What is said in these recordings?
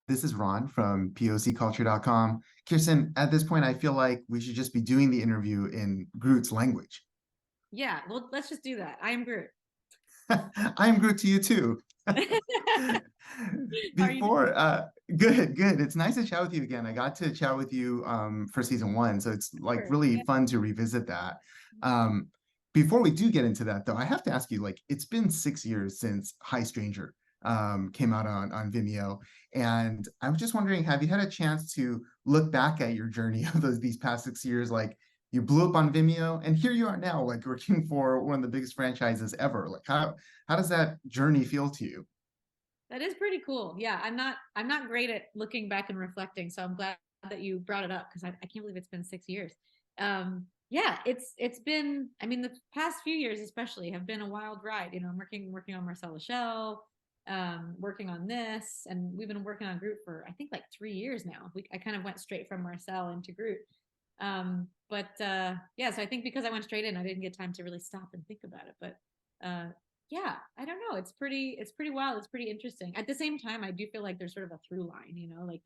This is Ron from POCculture.com. Kirsten, at this point, I feel like we should just be doing the interview in Groot's language. Yeah, well, let's just do that. I am Groot. I am Groot to you too. How are you doing? Before, good, good. It's nice to chat with you again. I got to chat with you for season one, so it's like Sure. really Yeah. fun to revisit that. Um, Before we do get into that, though, I have to ask you, like, it's been 6 years since Hi Stranger came out on Vimeo, and I was just wondering, have you had a chance to look back at your journey of these past 6 years? Like, you blew up on Vimeo, and here you are now, like working for one of the biggest franchises ever. Like, how does that journey feel to you? That is pretty cool. Yeah, I'm not great at looking back and reflecting, so I'm glad that you brought it up because I can't believe it's been 6 years. Yeah, it's been, I mean, the past few years especially have been a wild ride. I'm working on Marcel Shell, working on this, and we've been working on Groot for I think like 3 years now. I kind of went straight from Marcel into Groot. But yeah, so I think because I went straight in, I didn't get time to really stop and think about it. But uh, yeah, I don't know. It's pretty wild. It's pretty interesting. At the same time, I do feel like there's sort of a through line, like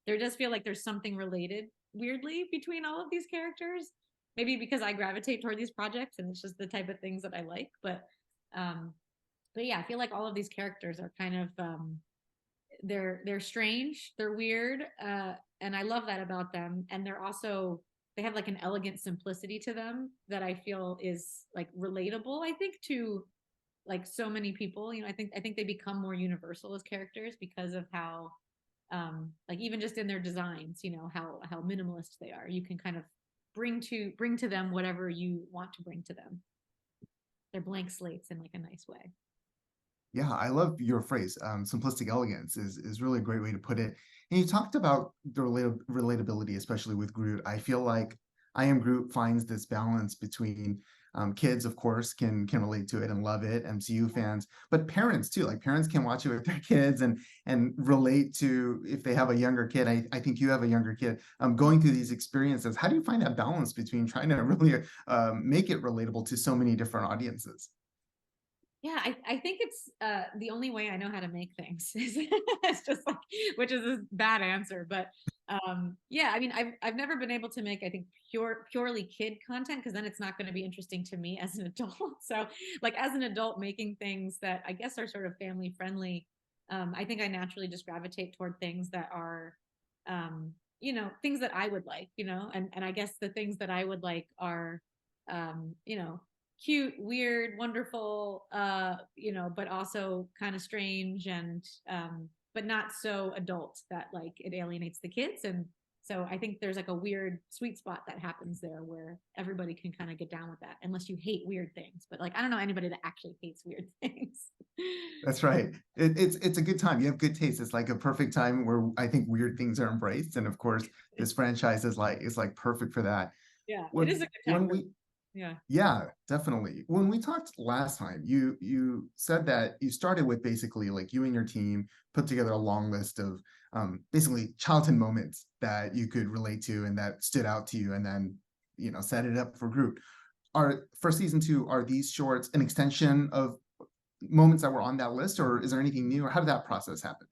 there does feel like there's something related weirdly between all of these characters. Maybe because I gravitate toward these projects and it's just the type of things that I like. Um, but yeah, I feel like all of these characters are kind of they're strange, they're weird, and I love that about them. And they have like an elegant simplicity to them that I feel is like relatable. I think to like so many people. I think they become more universal as characters because of how like even just in their designs, how minimalist they are. You can kind of bring to them whatever you want to bring to them. They're blank slates in like a nice way. Yeah, I love your phrase. Simplistic elegance is really a great way to put it. And you talked about the relatability, especially with Groot. I feel like I Am Groot finds this balance between kids, of course, can relate to it and love it, MCU fans, but parents too. Like parents can watch it with their kids and relate to if they have a younger kid. I think you have a younger kid going through these experiences. How do you find that balance between trying to really make it relatable to so many different audiences? Yeah, I think it's the only way I know how to make things. It's just like, which is a bad answer, but yeah, I mean, I've never been able to make, I think, purely kid content because then it's not going to be interesting to me as an adult. So, like as an adult, making things that I guess are sort of family friendly, I think I naturally just gravitate toward things that are, things that I would like, and I guess the things that I would like are, cute, weird, wonderful, but also kind of strange and but not so adult that like it alienates the kids. And so I think there's like a weird sweet spot that happens there where everybody can kind of get down with that, unless you hate weird things. But like I don't know anybody that actually hates weird things. That's right. It's a good time. You have good taste. It's like a perfect time where I think weird things are embraced, and of course, this franchise is like perfect for that. Yeah, it is When a good time when for we yeah. Yeah, definitely. When we talked last time, you said that you started with basically like you and your team put together a long list of basically childhood moments that you could relate to and that stood out to you, and then set it up for Groot. Are for season two, are these shorts an extension of moments that were on that list, or is there anything new, or how did that process happen?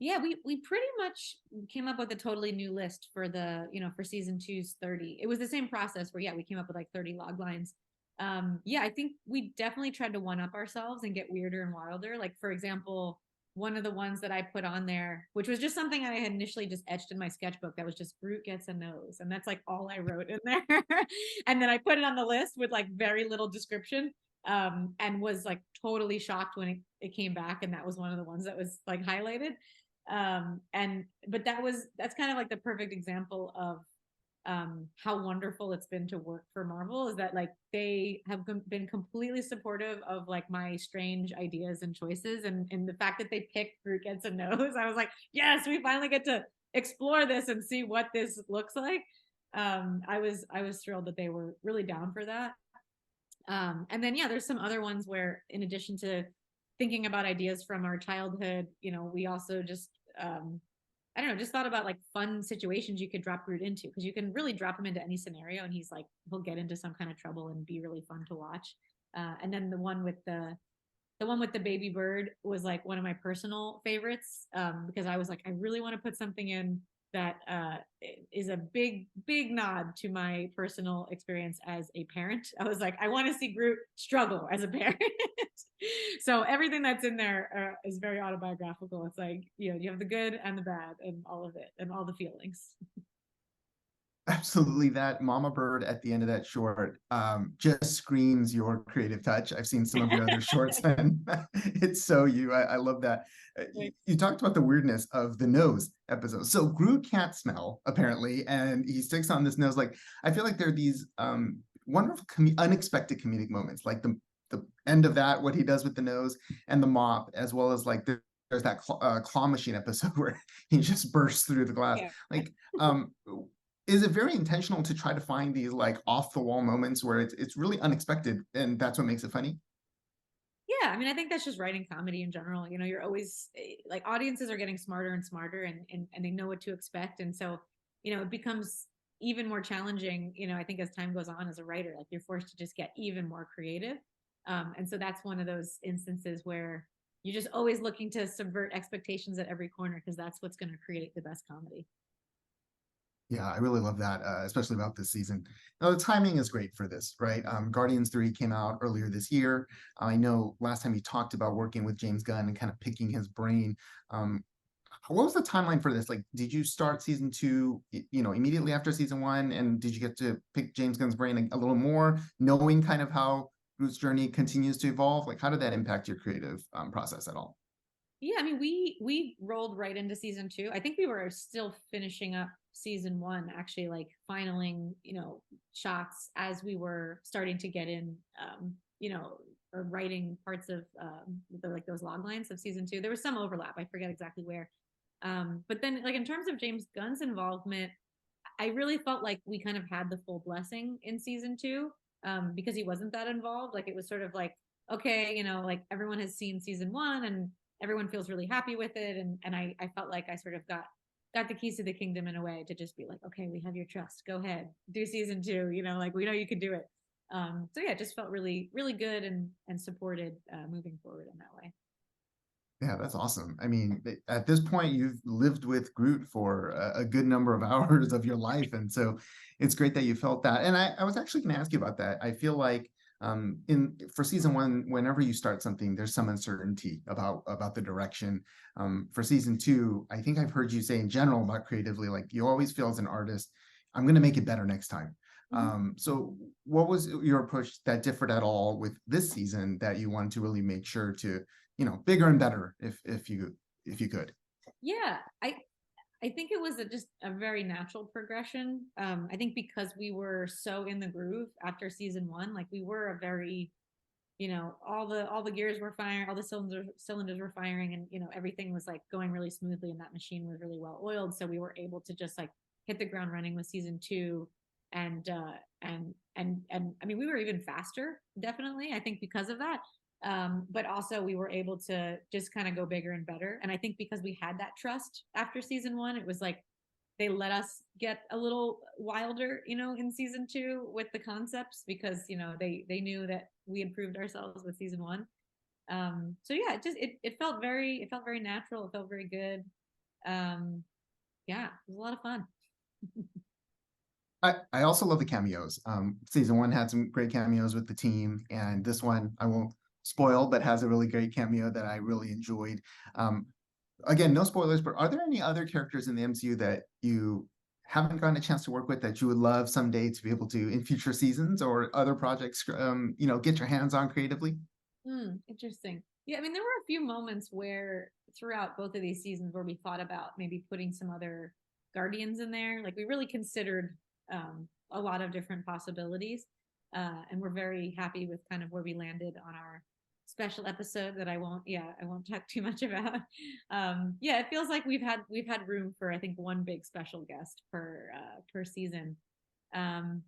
Yeah, we pretty much came up with a totally new list for for season two's 30. It was the same process where, yeah, we came up with like 30 log lines. Yeah, I think we definitely tried to one up ourselves and get weirder and wilder. Like, for example, one of the ones that I put on there, which was just something I had initially just etched in my sketchbook, that was just Groot gets a nose. And that's like all I wrote in there. And then I put it on the list with like very little description, and was like totally shocked when it came back. And that was one of the ones that was like highlighted. And but that's kind of like the perfect example of how wonderful it's been to work for Marvel, is that like they have been completely supportive of like my strange ideas and choices, and the fact that they picked Groot gets a nose. I was like, yes, we finally get to explore this and see what this looks like. I was thrilled that they were really down for that. And then yeah, there's some other ones where in addition to thinking about ideas from our childhood, we also just I don't know, just thought about like fun situations you could drop Groot into, because you can really drop him into any scenario and he'll get into some kind of trouble and be really fun to watch. And then the one with the one with the baby bird was like one of my personal favorites, because I was like, I really want to put something in that is a big nod to my personal experience as a parent. I was like, I want to see Groot struggle as a parent. So everything that's in there is very autobiographical. It's like, you have the good and the bad and all of it and all the feelings. Absolutely, that mama bird at the end of that short just screams your creative touch. I've seen some of your other shorts, and it's so you. I love that. You talked about the weirdness of the nose episode. So Groot can't smell apparently, and he sticks on this nose. Like, I feel like there are these wonderful, unexpected comedic moments, like the end of that, what he does with the nose and the mop, as well as like there's that claw machine episode where he just bursts through the glass. Yeah. Like, is it very intentional to try to find these like off the wall moments where it's really unexpected and that's what makes it funny? Yeah, I mean, I think that's just writing comedy in general. You're always like, audiences are getting smarter and smarter, and they know what to expect, and so it becomes even more challenging. I think as time goes on as a writer, like you're forced to just get even more creative, and so that's one of those instances where you're just always looking to subvert expectations at every corner because that's what's going to create the best comedy. Yeah, I really love that, especially about this season. Now, the timing is great for this, right? Guardians 3 came out earlier this year. I know last time you talked about working with James Gunn and kind of picking his brain. Um, what was the timeline for this? Like, did you start season two, immediately after season one? And did you get to pick James Gunn's brain a little more, knowing kind of how Groot's journey continues to evolve? Like, how did that impact your creative process at all? Yeah, I mean, we rolled right into season two. I think we were still finishing up season one, actually, like finaling, shots as we were starting to get in, or writing parts of like those log lines of season two. There was some overlap. I forget exactly where. But then, like in terms of James Gunn's involvement, I really felt like we kind of had the full blessing in season two, because he wasn't that involved. Like it was sort of like, okay, like everyone has seen season one and everyone feels really happy with it. And I felt like I sort of got the keys to the kingdom in a way to just be like, okay, we have your trust. Go ahead, do season two. Like we know you can do it. So yeah, it just felt really, really good and supported moving forward in that way. Yeah, that's awesome. I mean, at this point, you've lived with Groot for a good number of hours of your life, and so it's great that you felt that. And I was actually going to ask you about that. I feel like in for season one, whenever you start something, there's some uncertainty about the direction. For season two, I think I've heard you say in general about creatively, like you always feel as an artist, I'm going to make it better next time. Mm-hmm. So what was your approach that differed at all with this season that you wanted to really make sure to bigger and better if you could? Yeah, I think it was just a very natural progression. I think because we were so in the groove after season one, like we were a very, all the gears were firing, all the cylinders were firing, and everything was like going really smoothly, and that machine was really well oiled. So we were able to just like hit the ground running with season two, and I mean we were even faster, definitely. I think because of that. But also we were able to just kind of go bigger and better. And I think because we had that trust after season one, it was like they let us get a little wilder, in season two with the concepts because they knew that we improved ourselves with season one. So yeah, it felt very natural. It felt very good. Yeah, it was a lot of fun. I also love the cameos. Season one had some great cameos with the team, and this one I won't spoil, but has a really great cameo that I really enjoyed. Um, Again, no spoilers, but are there any other characters in the MCU that you haven't gotten a chance to work with that you would love someday to be able to in future seasons or other projects, get your hands on creatively? Interesting. Yeah, I mean, there were a few moments where throughout both of these seasons where we thought about maybe putting some other guardians in there. Like we really considered a lot of different possibilities, and we're very happy with kind of where we landed on our special episode that I won't talk too much about. Yeah, it feels like we've had room for I think one big special guest per season. Um,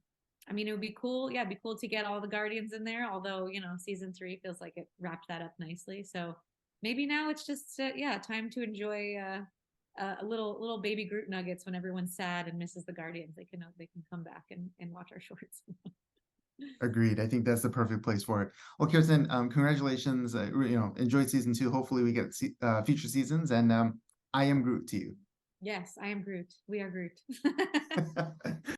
I mean, it would be cool. Yeah, it'd be cool to get all the Guardians in there. Although, season three feels like it wrapped that up nicely. So maybe now it's just yeah, time to enjoy a little baby Groot nuggets when everyone's sad and misses the Guardians. They can come back and watch our shorts. Agreed. I think that's the perfect place for it. Well, Kirsten, congratulations. Enjoy season 2. Hopefully we get future seasons, and I am Groot to you. Yes, I am Groot. We are Groot.